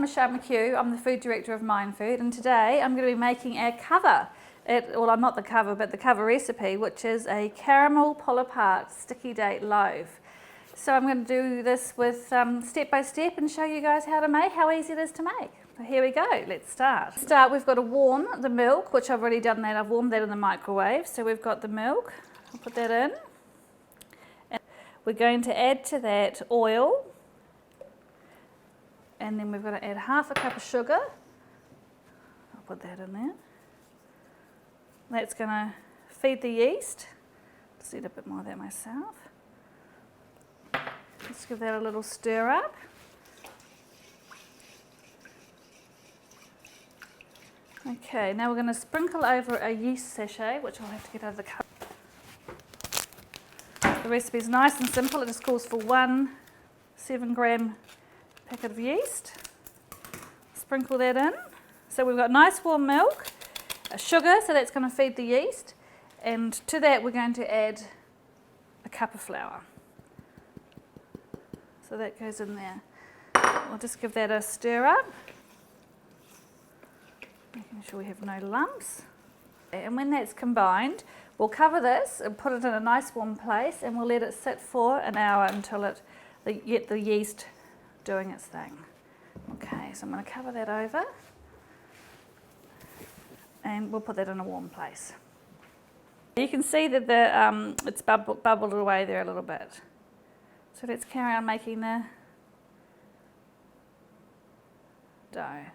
Michelle McHugh, I'm the food director of Mindfood, and today I'm going to be making our cover. Well, I'm not the cover, but the cover recipe, which is a caramel pull apart sticky date loaf. So I'm going to do this with step by step and show you guys how easy it is to make. So here we go, let's start. To start, we've got to warm the milk, which I've already done that. I've warmed that in the microwave. So we've got the milk, I'll put that in. And we're going to add to that oil. And then we've got to add half a cup of sugar. I'll put that in there. That's going to feed the yeast. Just need a bit more of that myself. Let's give that a little stir up. Okay, now we're going to sprinkle over a yeast sachet, which I'll have to get out of the cup. The recipe is nice and simple. It just calls for 1 7-gram packet of yeast. Sprinkle that in. So we've got nice warm milk, sugar, so that's going to feed the yeast, and to that we're going to add a cup of flour. So that goes in there. We'll just give that a stir up, making sure we have no lumps. And when that's combined, we'll cover this and put it in a nice warm place, and we'll let it sit for an hour until get the yeast doing its thing. Okay, so I'm going to cover that over and we'll put that in a warm place. You can see that it's bubbled away there a little bit. So let's carry on making the dough.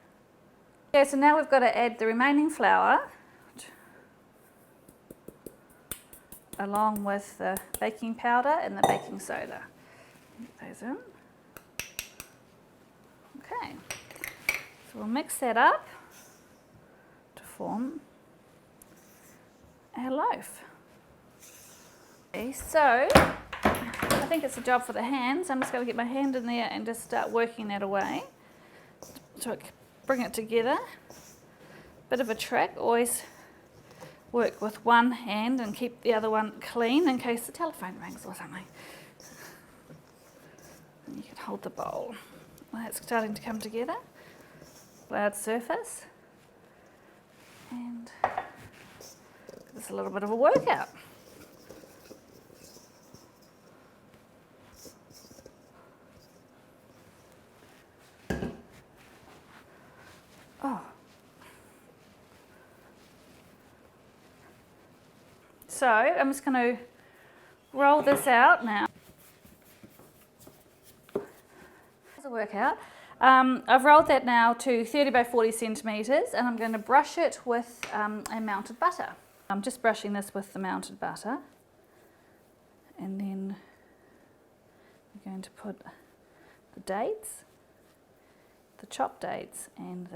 Okay, so now we've got to add the remaining flour along with the baking powder and the baking soda. Put those in. Okay, so we'll mix that up to form our loaf. Okay, so I think it's a job for the hands. I'm just going to get my hand in there and just start working that away. So bring it together. Bit of a trick, always work with one hand and keep the other one clean in case the telephone rings or something. And you can hold the bowl. Well, that's starting to come together. Floured surface. And it's a little bit of a workout. Oh. So I'm just going to roll this out now. A workout. I've rolled that now to 30 by 40 centimetres, and I'm going to brush it with a melted butter. I'm just brushing this with the melted butter, and then I'm going to put the dates, the chopped dates, and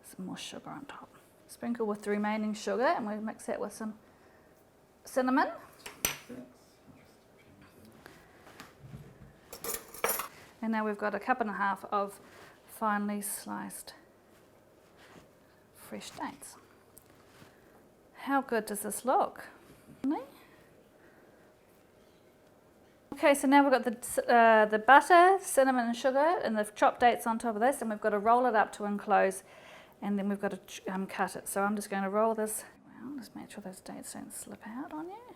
some more sugar on top. Sprinkle with the remaining sugar, and we'll mix that with some cinnamon. And now we've got 1.5 cups of finely sliced fresh dates. How good does this look? Okay, so now we've got the butter, cinnamon and sugar and the chopped dates on top of this, and we've got to roll it up to enclose, and then we've got to cut it. So I'm just going to roll this around, just make sure those dates don't slip out on you.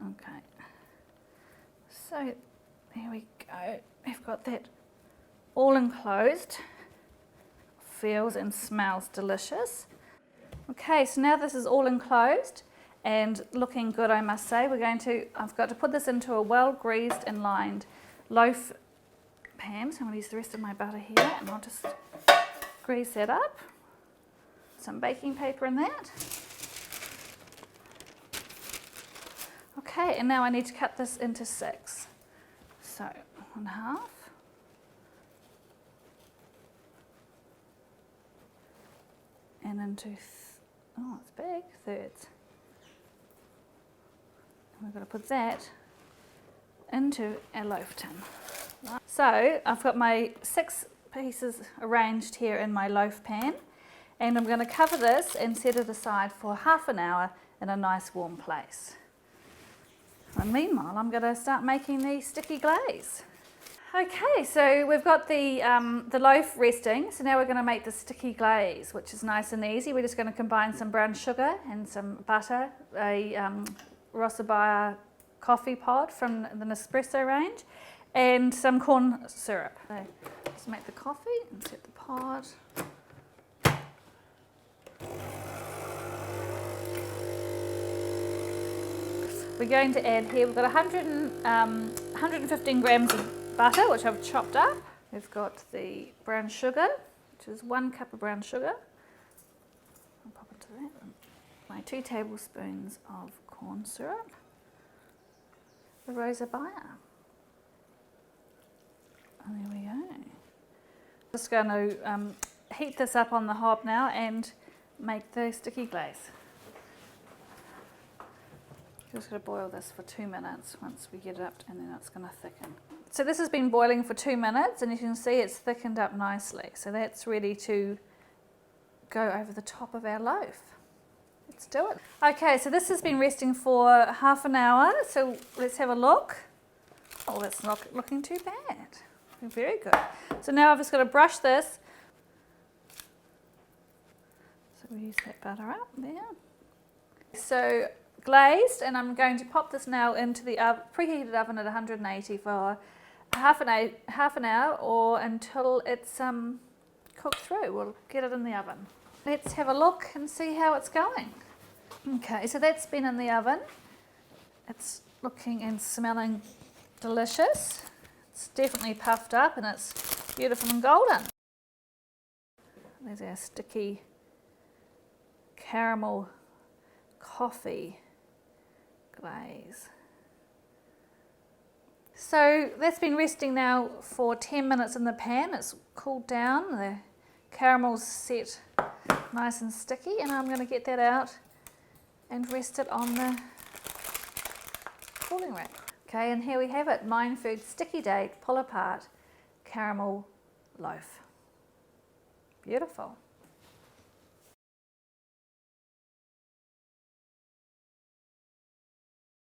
Okay, so there we go. We've got that all enclosed. Feels and smells delicious. Okay, so now this is all enclosed and looking good, I must say. I've got to put this into a well greased and lined loaf pan. So I'm going to use the rest of my butter here, and I'll just grease that up. Some baking paper in that. Okay, and now I need to cut this into 6. So 1/2. And into, it's big, thirds. And we've got to put that into our loaf tin. So I've got my 6 pieces arranged here in my loaf pan, and I'm going to cover this and set it aside for half an hour in a nice warm place. And meanwhile, I'm going to start making the sticky glaze. Okay, so we've got the loaf resting, so now we're going to make the sticky glaze, which is nice and easy. We're just going to combine some brown sugar and some butter, a Rossabaya coffee pod from the Nespresso range, and some corn syrup. So just make the coffee and set the pod. We're going to add here, we've got 115 grams of butter, which I've chopped up. We've got the brown sugar, which is 1 cup of brown sugar. I'll pop into that. My 2 tablespoons of corn syrup. The Rossabaya. And there we go. Just going to heat this up on the hob now and make the sticky glaze. Just going to boil this for 2 minutes once we get it up, and then it's going to thicken. So this has been boiling for 2 minutes, and you can see it's thickened up nicely. So that's ready to go over the top of our loaf. Let's do it. Okay, so this has been resting for half an hour. So let's have a look. Oh, that's not looking too bad. Very good. So now I've just got to brush this. So we use that butter up there. So glazed, and I'm going to pop this now into the preheated oven at 180 for half an hour or until it's cooked through. We'll get it in the oven. Let's have a look and see how it's going. Okay, so that's been in the oven. It's looking and smelling delicious. It's definitely puffed up and it's beautiful and golden. There's our sticky caramel coffee glaze. So that's been resting now for 10 minutes in the pan. It's cooled down, the caramel's set nice and sticky, and I'm going to get that out and rest it on the cooling rack. Okay, and here we have it, Mindfood Sticky Date Pull Apart Caramel Loaf. Beautiful.